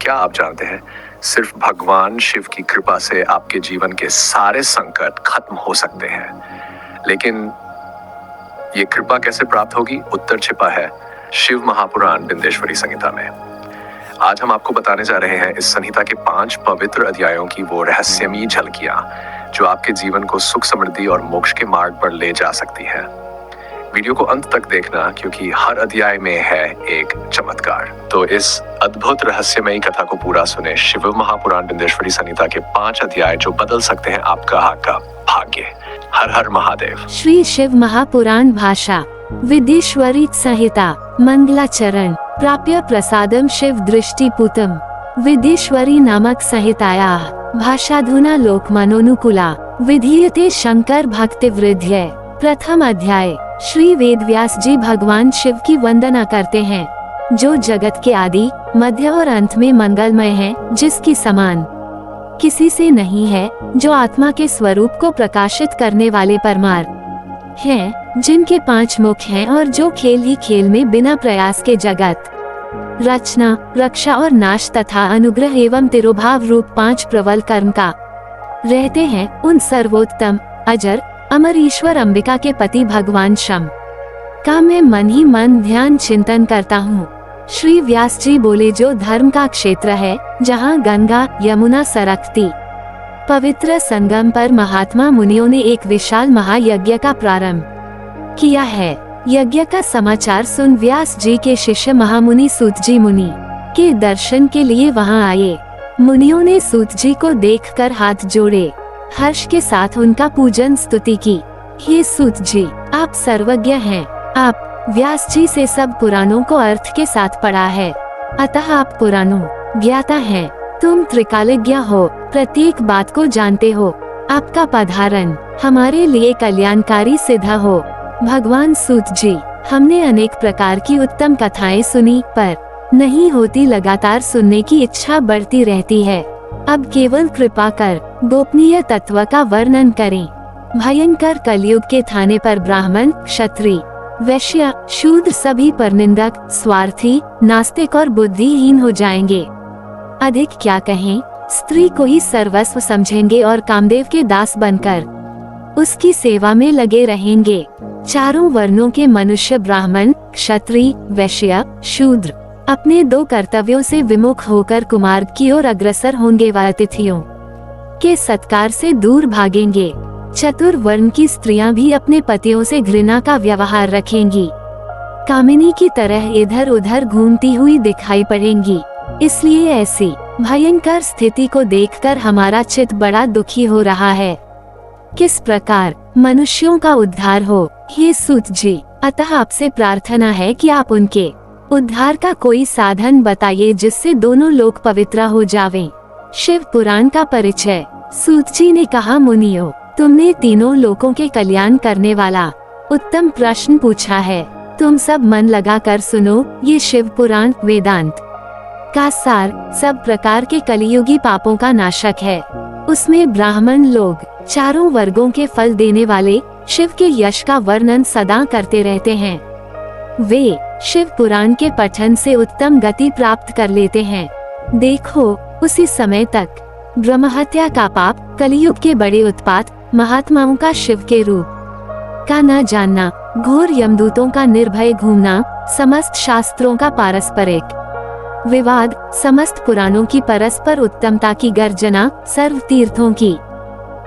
क्या आप जानते हैं, सिर्फ भगवान शिव की कृपा से आपके जीवन के सारे संकट खत्म हो सकते हैं। लेकिन ये कृपा कैसे प्राप्त होगी? उत्तर छिपा है शिव महापुराण बिंदेश्वरी संहिता में। आज हम आपको बताने जा रहे हैं इस संहिता के 5 पवित्र अध्यायों की वो रहस्यमयी झलकियां जो आपके जीवन को सुख, समृद्धि और मोक्ष के मार्ग पर ले जा सकती है। वीडियो को अंत तक देखना, क्योंकि हर अध्याय में है एक चमत्कार। तो इस अद्भुत रहस्यमयी कथा को पूरा सुने। शिव महापुराण बिंदेश्वरी संहिता के 5 अध्याय जो बदल सकते हैं आपका भाग्य। हर हर महादेव। श्री शिव महापुराण भाषा विदेश्वरी संहिता मंगलाचरण प्राप्य प्रसादम शिव दृष्टिपूतम विदेश्वरी नामक संहिताया भाषाधुना लोकमनोनुकूला विधीयते शंकर भक्ति वृद्ध्यै। प्रथम अध्याय। श्री वेदव्यास जी भगवान शिव की वंदना करते हैं, जो जगत के आदि, मध्य और अंत में मंगलमय हैं, जिसकी समान किसी से नहीं है, जो आत्मा के स्वरूप को प्रकाशित करने वाले परमार्थ हैं, जिनके 5 मुख हैं और जो खेल ही खेल में बिना प्रयास के जगत रचना, रक्षा और नाश तथा अनुग्रह एवं तिरोभाव रूप 5 प्रबल कर्म का रहते हैं, उन सर्वोत्तम अजर अमर ईश्वर अंबिका के पति भगवान शम का मैं मन ही मन ध्यान चिंतन करता हूँ। श्री व्यास जी बोले, जो धर्म का क्षेत्र है, जहाँ गंगा यमुना सरकती पवित्र संगम पर महात्मा मुनियों ने एक विशाल महायज्ञ का प्रारंभ किया है। यज्ञ का समाचार सुन व्यास जी के शिष्य महामुनि सूत जी मुनि के दर्शन के लिए वहाँ आए। मुनियों ने सूत जी को देखकर हाथ जोड़े, हर्ष के साथ उनका पूजन स्तुति की। हे सूत जी, आप सर्वज्ञ हैं। आप व्यास जी से सब पुराणों को अर्थ के साथ पढ़ा है, अतः आप पुराणों ज्ञाता हैं। तुम त्रिकालज्ञ हो, प्रत्येक बात को जानते हो। आपका पधारन हमारे लिए कल्याणकारी सिद्ध हो। भगवान सूत जी, हमने अनेक प्रकार की उत्तम कथाएं सुनी, पर नहीं होती, लगातार सुनने की इच्छा बढ़ती रहती है। अब केवल कृपा कर गोपनीय तत्व का वर्णन करें। भयंकर कलयुग के थाने पर ब्राह्मण, क्षत्रिय, वैश्य, शूद्र सभी पर निंदक, स्वार्थी, नास्तिक और बुद्धिहीन हो जाएंगे। अधिक क्या कहें, स्त्री को ही सर्वस्व समझेंगे और कामदेव के दास बनकर उसकी सेवा में लगे रहेंगे। चारों वर्णों के मनुष्य ब्राह्मण, क्षत्रिय, वैश्य, शूद्र अपने 2 कर्तव्यों से विमुख होकर कुमार्ग की ओर अग्रसर होंगे व अतिथियों के सत्कार से दूर भागेंगे। चतुर्वर्ण की स्त्रियां भी अपने पतियों से घृणा का व्यवहार रखेंगी, कामिनी की तरह इधर उधर घूमती हुई दिखाई पड़ेंगी। इसलिए ऐसी भयंकर स्थिति को देखकर हमारा चित्त बड़ा दुखी हो रहा है। किस प्रकार मनुष्यों का उद्धार हो, हे सूत जी, अतः आपसे प्रार्थना है कि आप उनके उद्धार का कोई साधन बताइए, जिससे दोनों लोग पवित्र हो जावें। शिव पुराण का परिचय। सूत जी ने कहा, मुनियो, तुमने तीनों लोकों के कल्याण करने वाला उत्तम प्रश्न पूछा है। तुम सब मन लगा कर सुनो। ये शिव पुराण वेदांत का सार, सब प्रकार के कलियुगी पापों का नाशक है। उसमें ब्राह्मण लोग, चारों वर्गों के फल देने वाले, शिव के यश का वर्णन सदा करते रहते हैं। वे शिव पुराण के पठन से उत्तम गति प्राप्त कर लेते हैं। देखो, उसी समय तक ब्रह्महत्या का पाप, कलियुग के बड़े उत्पात, महात्माओं का शिव के रूप का न जानना, घोर यमदूतों का निर्भय घूमना, समस्त शास्त्रों का पारस्परिक विवाद, समस्त पुराणों की परस्पर उत्तमता की गर्जना, सर्व तीर्थों की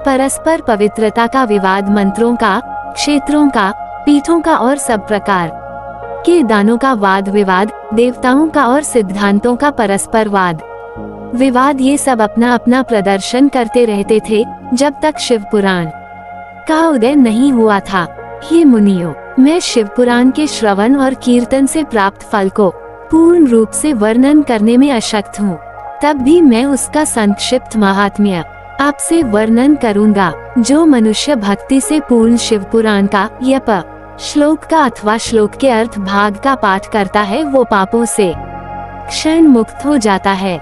परस्पर पवित्रता का विवाद, मंत्रों का, क्षेत्रों का, पीठों का और सब प्रकार के दानों का वाद विवाद, देवताओं का और सिद्धांतों का परस्पर वाद विवाद, ये सब अपना अपना प्रदर्शन करते रहते थे जब तक शिव पुराण का उदय नहीं हुआ था। हे मुनियों, मैं शिव पुराण के श्रवण और कीर्तन से प्राप्त फल को पूर्ण रूप से वर्णन करने में अशक्त हूँ। तब भी मैं उसका संक्षिप्त महात्म्य आपसे वर्णन करूँगा। जो मनुष्य भक्ति से पूर्ण शिव पुराण का यप श्लोक का अथवा श्लोक के अर्थ भाग का पाठ करता है, वो पापों से क्षण मुक्त हो जाता है।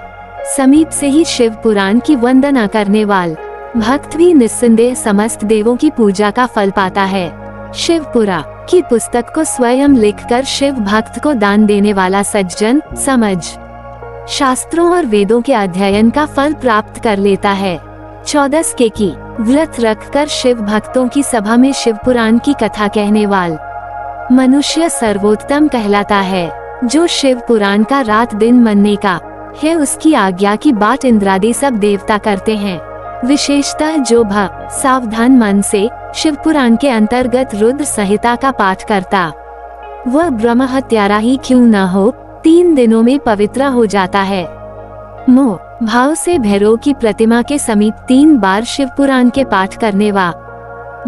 समीप से ही शिव पुराण की वंदना करने वाल भक्त भी निस्संदेह समस्त देवों की पूजा का फल पाता है। शिवपुरा की पुस्तक को स्वयं लिखकर शिव भक्त को दान देने वाला सज्जन समझ शास्त्रों और वेदों के अध्ययन का फल प्राप्त कर लेता है। 14 की व्रत रखकर शिव भक्तों की सभा में शिव पुराण की कथा कहने वाल मनुष्य सर्वोत्तम कहलाता है। जो शिव पुराण का रात दिन मनने का है, उसकी आज्ञा की बात इंद्रादि सब देवता करते हैं। विशेषतः जो भक्त सावधान मन से शिव पुराण के अंतर्गत रुद्र संहिता का पाठ करता, वह ब्रह्म हत्यारा ही क्यों न हो, 3 दिनों में पवित्र हो जाता है। मोह भाव से भैरव की प्रतिमा के समीप 3 बार शिव पुराण के पाठ करने वा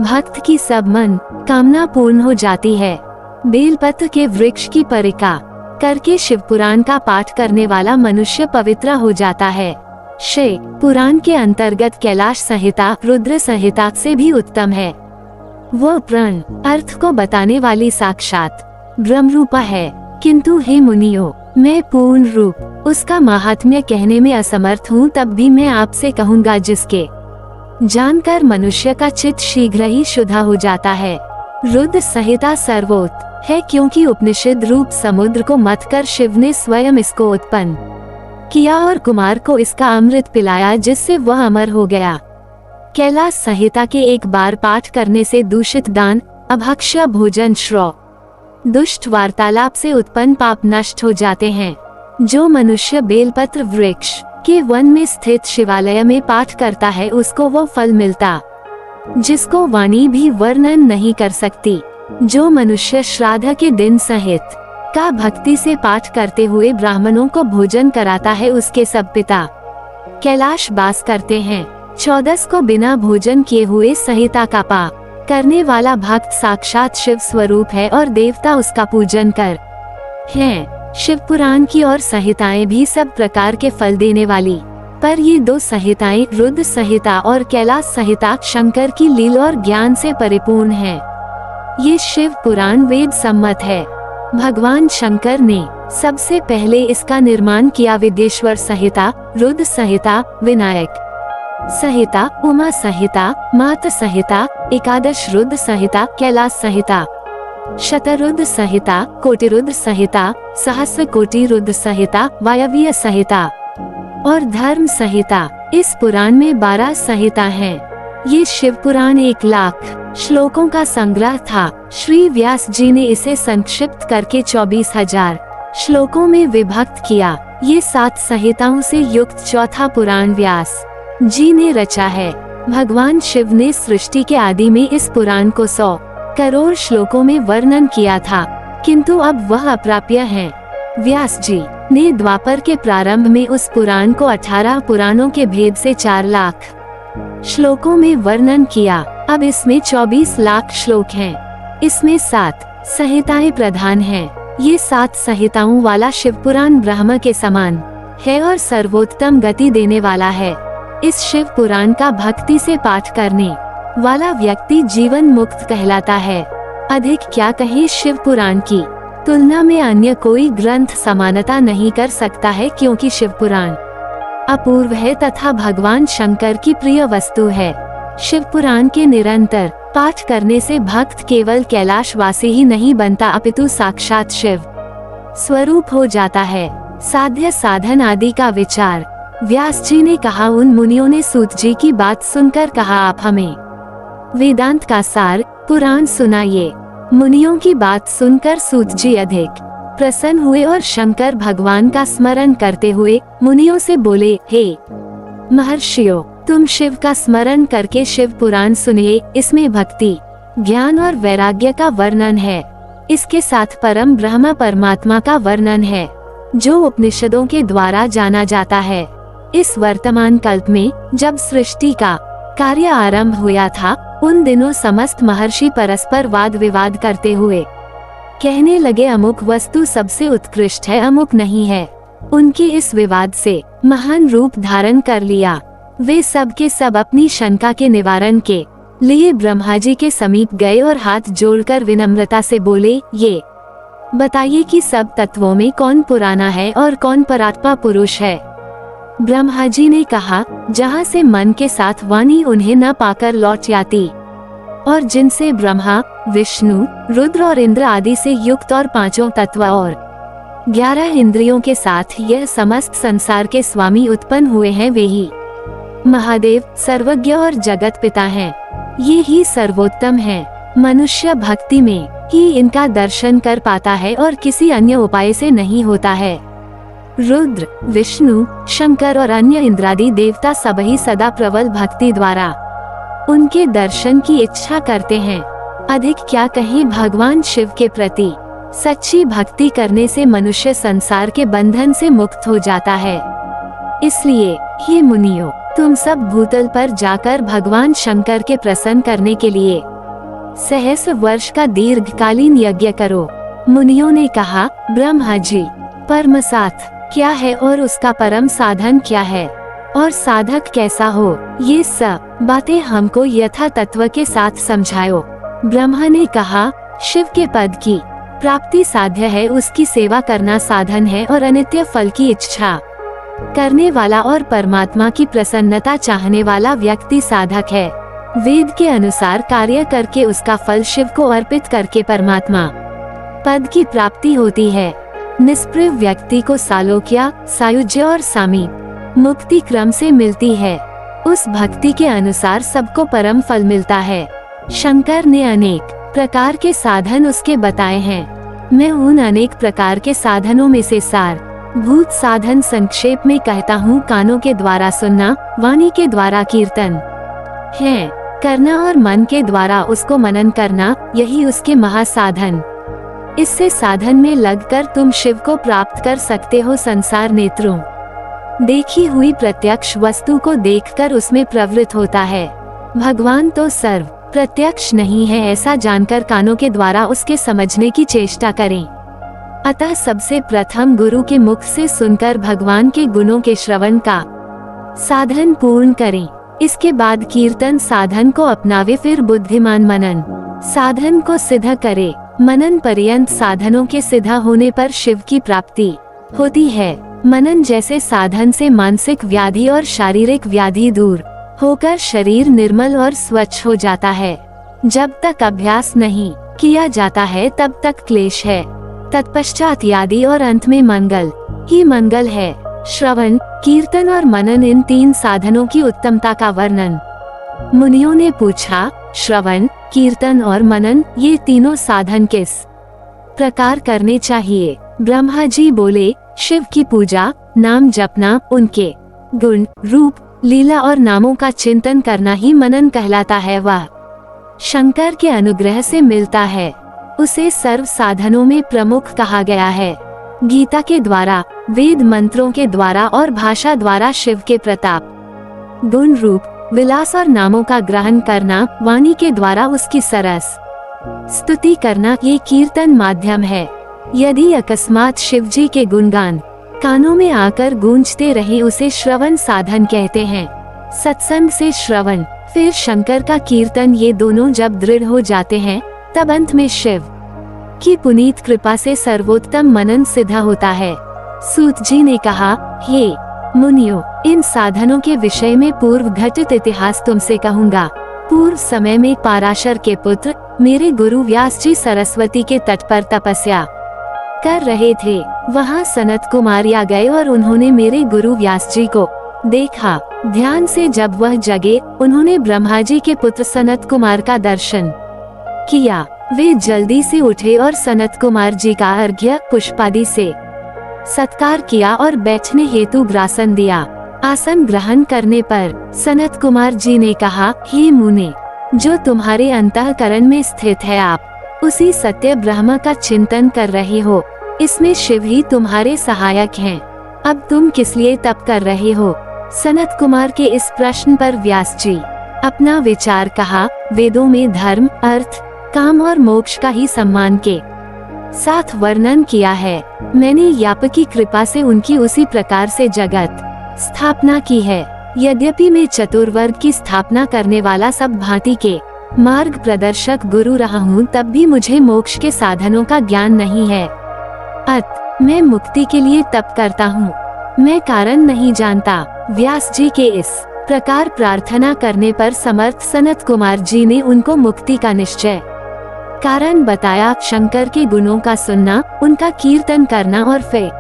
भक्त की सब मन कामना पूर्ण हो जाती है। बेलपत्र के वृक्ष की परिक्रमा करके शिव पुराण का पाठ करने वाला मनुष्य पवित्र हो जाता है। शिव पुराण के अंतर्गत कैलाश संहिता रुद्र संहिता से भी उत्तम है। वह प्रण अर्थ को बताने वाली साक्षात ब्रह्म रूपा है। किंतु हे मुनियों, मैं पूर्ण रूप उसका महात्म्य कहने में असमर्थ हूँ, तब भी मैं आपसे कहूँगा, जिसके जानकर मनुष्य का चित्त शीघ्र ही शुद्ध हो जाता है। रुद्र संहिता सर्वोत्तम है, क्योंकि उपनिषद रूप समुद्र को मथ कर शिव ने स्वयं इसको उत्पन्न किया और कुमार को इसका अमृत पिलाया, जिससे वह अमर हो गया। कैलाश संहिता के एक बार पाठ करने से दूषित दान, अभक्ष्य भोजन, श्रौ दुष्ट वार्तालाप से उत्पन्न पाप नष्ट हो जाते हैं। जो मनुष्य बेलपत्र वृक्ष के वन में स्थित शिवालय में पाठ करता है, उसको वो फल मिलता जिसको वाणी भी वर्णन नहीं कर सकती। जो मनुष्य श्राद्ध के दिन सहित का भक्ति से पाठ करते हुए ब्राह्मणों को भोजन कराता है, उसके सब पिता कैलाश वास करते हैं। 14 को बिना भोजन किए हुए संहिता का पाठ करने वाला भक्त साक्षात शिव स्वरूप है और देवता उसका पूजन कर हैं। शिव पुराण की और संहिताएं भी सब प्रकार के फल देने वाली, पर ये 2 संहिताएं रुद्र संहिता और कैलाश संहिता शंकर की लीला और ज्ञान से परिपूर्ण है। ये शिव पुराण वेद सम्मत है। भगवान शंकर ने सबसे पहले इसका निर्माण किया। विदेश्वर संहिता, रुद्र संहिता, विनायक संहिता, उमा संहिता, मात संहिता, एकादश रुद्र संहिता, कैलाश संहिता, शतरुद्र संहिता, कोटिरुद्र संहिता, सहस्र कोटि रुद्र संहिता, वायवीय संहिता और धर्म संहिता। इस पुराण में 12 संहिता हैं। ये शिव पुराण 1 लाख श्लोकों का संग्रह था। श्री व्यास जी ने इसे संक्षिप्त करके 24,000 श्लोकों में विभक्त किया। ये 7 संहिताओं से युक्त चौथा पुराण व्यास जी ने रचा है। भगवान शिव ने सृष्टि के आदि में इस पुराण को 100 करोड़ श्लोकों में वर्णन किया था, किंतु अब वह अप्राप्य है। व्यास जी ने द्वापर के प्रारंभ में उस पुराण को 18 पुराणों के भेद से 4 लाख श्लोकों में वर्णन किया। अब इसमें 24 लाख श्लोक हैं। इसमें 7 संहिताएं प्रधान हैं। ये 7 संहिताओं वाला शिव पुराण ब्रह्म के समान है और सर्वोत्तम गति देने वाला है। इस शिव पुराण का भक्ति से पाठ करने वाला व्यक्ति जीवन मुक्त कहलाता है। अधिक क्या कहें, शिव पुराण की तुलना में अन्य कोई ग्रंथ समानता नहीं कर सकता है, क्योंकि शिव पुराण अपूर्व है तथा भगवान शंकर की प्रिय वस्तु है। शिव पुराण के निरंतर पाठ करने से भक्त केवल कैलाशवासी ही नहीं बनता, अपितु साक्षात शिव स्वरूप हो जाता है। साध्य साधन आदि का विचार व्यास जी ने कहा। उन मुनियों ने सूत जी की बात सुनकर कहा, आप हमें वेदांत का सार पुराण सुनाइए। मुनियों की बात सुनकर सूत जी अधिक प्रसन्न हुए और शंकर भगवान का स्मरण करते हुए मुनियों से बोले, हे महर्षियों, तुम शिव का स्मरण करके शिव पुराण सुनिए। इसमें भक्ति, ज्ञान और वैराग्य का वर्णन है। इसके साथ परम ब्रह्म परमात्मा का वर्णन है, जो उपनिषदों के द्वारा जाना जाता है। इस वर्तमान कल्प में जब सृष्टि का कार्य आरंभ हुआ था, उन दिनों समस्त महर्षि परस्पर वाद विवाद करते हुए कहने लगे, अमुक वस्तु सबसे उत्कृष्ट है, अमुक नहीं है। उनके इस विवाद से महान रूप धारण कर लिया। वे सब के सब अपनी शंका के निवारण के लिए ब्रह्मा जी के समीप गए और हाथ जोड़कर विनम्रता से बोले, ये बताइए कि सब तत्वों में कौन पुराना है और कौन परात्पर पुरुष है। ब्रह्मा जी ने कहा, जहाँ से मन के साथ वाणी उन्हें न पाकर लौट जाती और जिनसे ब्रह्मा, विष्णु, रुद्र और इंद्र आदि से युक्त और 5 तत्व और 11 इंद्रियों के साथ यह समस्त संसार के स्वामी उत्पन्न हुए हैं, वे ही महादेव सर्वज्ञ और जगत पिता हैं। ये ही सर्वोत्तम हैं। मनुष्य भक्ति में ही इनका दर्शन कर पाता है और किसी अन्य उपाय से नहीं होता है। रुद्र, विष्णु, शंकर और अन्य इंद्रादि देवता सभी सदा प्रबल भक्ति द्वारा उनके दर्शन की इच्छा करते हैं। अधिक क्या कहें, भगवान शिव के प्रति सच्ची भक्ति करने से मनुष्य संसार के बंधन से मुक्त हो जाता है। इसलिए हे मुनियों, तुम सब भूतल पर जाकर भगवान शंकर के प्रसन्न करने के लिए सहस्र वर्ष का दीर्घकालीन यज्ञ करो। मुनियों ने कहा, ब्रह्मा जी, परम साथ क्या है और उसका परम साधन क्या है और साधक कैसा हो, ये सब बातें हमको यथा तत्व के साथ समझाओ। ब्रह्मा ने कहा, शिव के पद की प्राप्ति साध्य है, उसकी सेवा करना साधन है और अनित्य फल की इच्छा करने वाला और परमात्मा की प्रसन्नता चाहने वाला व्यक्ति साधक है। वेद के अनुसार कार्य करके उसका फल शिव को अर्पित करके परमात्मा पद की प्राप्ति होती है। निष्प्रभ व्यक्ति को सालोक्य, सायुज्य और सामीप मुक्ति क्रम से मिलती है। उस भक्ति के अनुसार सबको परम फल मिलता है। शंकर ने अनेक प्रकार के साधन उसके बताए हैं। मैं उन अनेक प्रकार के साधनों में से सार भूत साधन संक्षेप में कहता हूँ। कानों के द्वारा सुनना, वाणी के द्वारा कीर्तन है करना और मन के द्वारा उसको मनन करना, यही उसके महासाधन। इससे साधन में लगकर तुम शिव को प्राप्त कर सकते हो। संसार नेत्रों देखी हुई प्रत्यक्ष वस्तु को देखकर उसमें प्रवृत्त होता है। भगवान तो सर्व प्रत्यक्ष नहीं है, ऐसा जानकर कानों के द्वारा उसके समझने की चेष्टा करें। अतः सबसे प्रथम गुरु के मुख से सुनकर भगवान के गुणों के श्रवण का साधन पूर्ण करें। इसके बाद कीर्तन साधन को अपनावे, फिर बुद्धिमान मनन साधन को सिद्ध करे। मनन पर्यंत साधनों के सिद्ध होने पर शिव की प्राप्ति होती है। मनन जैसे साधन से मानसिक व्याधि और शारीरिक व्याधि दूर होकर शरीर निर्मल और स्वच्छ हो जाता है। जब तक अभ्यास नहीं किया जाता है तब तक क्लेश है, तत्पश्चात यादि और अंत में मंगल ही मंगल है। श्रवण, कीर्तन और मनन, इन तीन साधनों की उत्तमता का वर्णन मुनियों ने पूछा। श्रवण, कीर्तन और मनन, ये तीनों साधन किस प्रकार करने चाहिए? ब्रह्मा जी बोले, शिव की पूजा, नाम जपना, उनके गुण, रूप, लीला और नामों का चिंतन करना ही मनन कहलाता है। वह शंकर के अनुग्रह से मिलता है। उसे सर्व साधनों में प्रमुख कहा गया है। गीता के द्वारा, वेद मंत्रों के द्वारा और भाषा द्वारा शिव के प्रताप, गुण, रूप, विलास और नामों का ग्रहण करना, वाणी के द्वारा उसकी सरस स्तुति करना, ये कीर्तन माध्यम है। यदि अकस्मात शिव जी के गुणगान कानों में आकर गूंजते रहे, उसे श्रवण साधन कहते हैं। सत्संग से श्रवण, फिर शंकर का कीर्तन, ये दोनों जब दृढ़ हो जाते हैं तब अंत में शिव की पुनीत कृपा से सर्वोत्तम मनन सिद्ध होता है। सूत जी ने कहा, हे मुनियों, इन साधनों के विषय में पूर्व घटित इतिहास तुमसे कहूँगा। पूर्व समय में पाराशर के पुत्र मेरे गुरु व्यास जी सरस्वती के तट पर तपस्या कर रहे थे। वहाँ सनत कुमार आ गए और उन्होंने मेरे गुरु व्यास जी को देखा। ध्यान से जब वह जगे, उन्होंने ब्रह्मा जी के पुत्र सनत कुमार का दर्शन किया। वे जल्दी से उठे और सनत कुमार जी का अर्घ्य पुष्पादि से सत्कार किया और बैठने हेतु ग्रासन दिया। आसन ग्रहण करने पर सनत कुमार जी ने कहा, हे मुने, जो तुम्हारे अंतःकरण में स्थित है, आप उसी सत्य ब्रह्म का चिंतन कर रहे हो। इसमें शिव ही तुम्हारे सहायक हैं। अब तुम किस लिए तप कर रहे हो? सनत कुमार के इस प्रश्न पर व्यास जी अपना विचार कहा। वेदों में धर्म, अर्थ, काम और मोक्ष का ही सम्मान के साथ वर्णन किया है। मैंने याप की कृपा से उनकी उसी प्रकार से जगत स्थापना की है। यद्यपि मैं चतुर्वर्ग की स्थापना करने वाला सब भांति के मार्ग प्रदर्शक गुरु रहा हूँ, तब भी मुझे मोक्ष के साधनों का ज्ञान नहीं है। मैं मुक्ति के लिए तप करता हूँ, मैं कारण नहीं जानता। व्यास जी के इस प्रकार प्रार्थना करने पर समर्थ सनत कुमार जी ने उनको मुक्ति का निश्चय कारण बताया, शंकर के गुणों का सुनना, उनका कीर्तन करना और फिर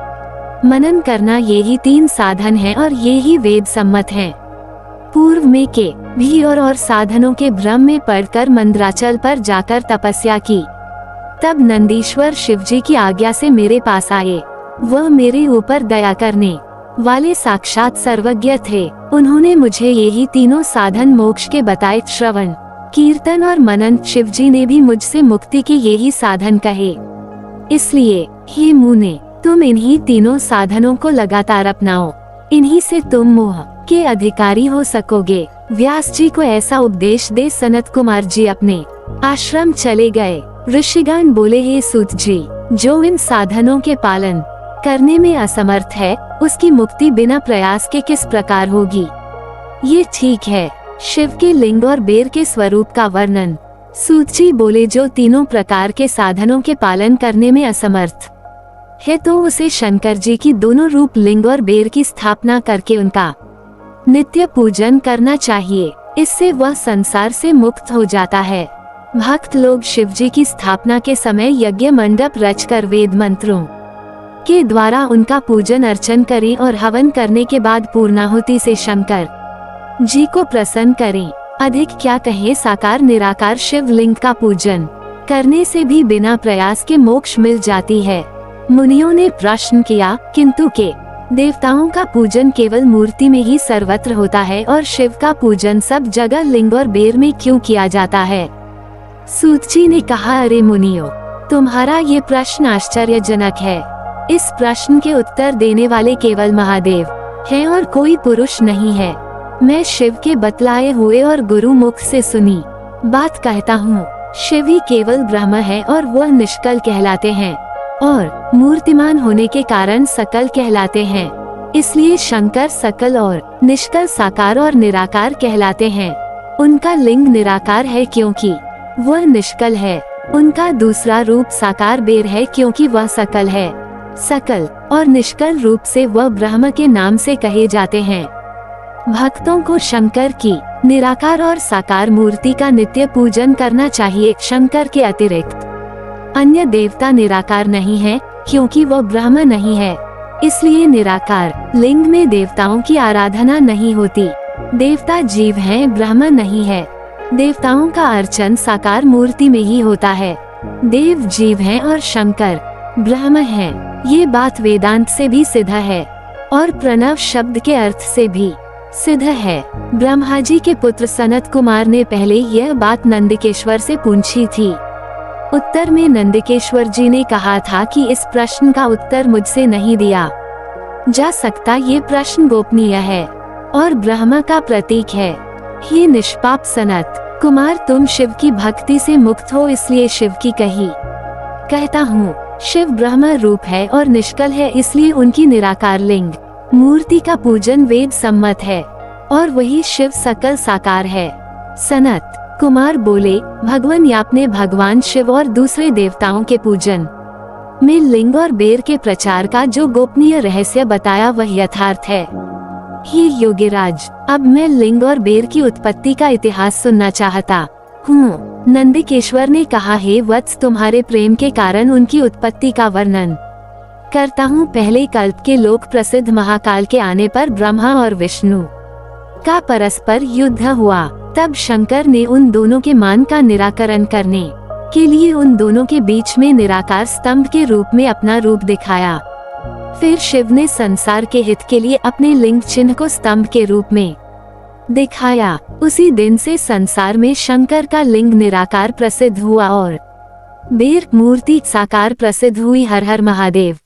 मनन करना, यही 3 साधन हैं और यही वेद सम्मत हैं। पूर्व में के भी और साधनों के भ्रम में पड़कर मंदराचल पर जाकर तपस्या की। तब नंदीश्वर शिवजी की आज्ञा से मेरे पास आए। वह मेरे ऊपर दया करने वाले साक्षात सर्वज्ञ थे। उन्होंने मुझे यही तीनों साधन मोक्ष के बताए, श्रवण, कीर्तन और मनन। शिवजी ने भी मुझसे मुक्ति के यही साधन कहे। इसलिए हे मुने, तुम इन्हीं तीनों साधनों को लगातार अपनाओ, इन्हीं से तुम मोह के अधिकारी हो सकोगे। व्यास जी को ऐसा उपदेश दे सनत कुमार जी अपने आश्रम चले गए। ऋषिगण बोले, हे सूत जी, जो इन साधनों के पालन करने में असमर्थ है, उसकी मुक्ति बिना प्रयास के किस प्रकार होगी? ये ठीक है। शिव के लिंग और बेर के स्वरूप का वर्णन। सूत जी बोले, जो तीनों प्रकार के साधनों के पालन करने में असमर्थ है, तो उसे शंकर जी की दोनों रूप लिंग और बेर की स्थापना करके उनका नित्य पूजन करना चाहिए। इससे वह संसार से मुक्त हो जाता है। भक्त लोग शिव जी की स्थापना के समय यज्ञ मंडप रचकर वेद मंत्रों के द्वारा उनका पूजन अर्चन करें और हवन करने के बाद पूर्णाहुति से शंकर जी को प्रसन्न करें। अधिक क्या कहे, साकार निराकार शिव लिंग का पूजन करने से भी बिना प्रयास के मोक्ष मिल जाती है। मुनियों ने प्रश्न किया, किंतु के देवताओं का पूजन केवल मूर्ति में ही सर्वत्र होता है और शिव का पूजन सब जगह लिंग और बेर में क्यों किया जाता है? सूत जी ने कहा, अरे मुनियों, तुम्हारा ये प्रश्न आश्चर्यजनक है। इस प्रश्न के उत्तर देने वाले केवल महादेव हैं और कोई पुरुष नहीं है। मैं शिव के बतलाए हुए और गुरु मुख से सुनी बात कहता हूँ। शिव ही केवल ब्रह्म है और वह निष्कल कहलाते हैं और मूर्तिमान होने के कारण सकल कहलाते हैं। इसलिए शंकर सकल और निष्कल, साकार और निराकार कहलाते हैं। उनका लिंग निराकार है क्योंकि वह निष्कल है। उनका दूसरा रूप साकार बेर है क्योंकि वह सकल है। सकल और निष्कल रूप से वह ब्रह्म के नाम से कहे जाते हैं। भक्तों को शंकर की निराकार और साकार मूर्ति का नित्य पूजन करना चाहिए। शंकर के अतिरिक्त अन्य देवता निराकार नहीं है क्योंकि वह ब्रह्म नहीं है। इसलिए निराकार लिंग में देवताओं की आराधना नहीं होती। देवता जीव हैं, ब्रह्म नहीं है। देवताओं का अर्चन साकार मूर्ति में ही होता है। देव जीव हैं और शंकर ब्रह्म है। ये बात वेदांत से भी सिद्ध है और प्रणव शब्द के अर्थ से भी सिद्ध है। ब्रह्मा जी के पुत्र सनत कुमार ने पहले यह बात नंदिकेश्वर से पूछी थी। उत्तर में नंदिकेश्वर जी ने कहा था कि इस प्रश्न का उत्तर मुझसे नहीं दिया जा सकता। ये प्रश्न गोपनीय है और ब्रह्म का प्रतीक है। हे निष्पाप सनत कुमार, तुम शिव की भक्ति से मुक्त हो, इसलिए शिव की कहता हूँ। शिव ब्रह्म रूप है और निष्कल है, इसलिए उनकी निराकार लिंग मूर्ति का पूजन वेद सम्मत है और वही शिव सकल साकार है। सनत कुमार बोले, भगवान आपने भगवान शिव और दूसरे देवताओं के पूजन में लिंग और बेर के प्रचार का जो गोपनीय रहस्य बताया वह यथार्थ है। हे योगीराज, अब मैं लिंग और बेर की उत्पत्ति का इतिहास सुनना चाहता हूँ। नंदिकेश्वर ने कहा, हे वत्स, तुम्हारे प्रेम के कारण उनकी उत्पत्ति का वर्णन करता हूँ। पहले कल्प के लोक प्रसिद्ध महाकाल के आने पर ब्रह्मा और विष्णु का परस्पर युद्ध हुआ। तब शंकर ने उन दोनों के मान का निराकरण करने के लिए उन दोनों के बीच में निराकार स्तंभ के रूप में अपना रूप दिखाया। फिर शिव ने संसार के हित के लिए अपने लिंग चिन्ह को स्तंभ के रूप में दिखाया। उसी दिन से संसार में शंकर का लिंग निराकार प्रसिद्ध हुआ और बेर मूर्ति साकार प्रसिद्ध हुई। हर हर महादेव।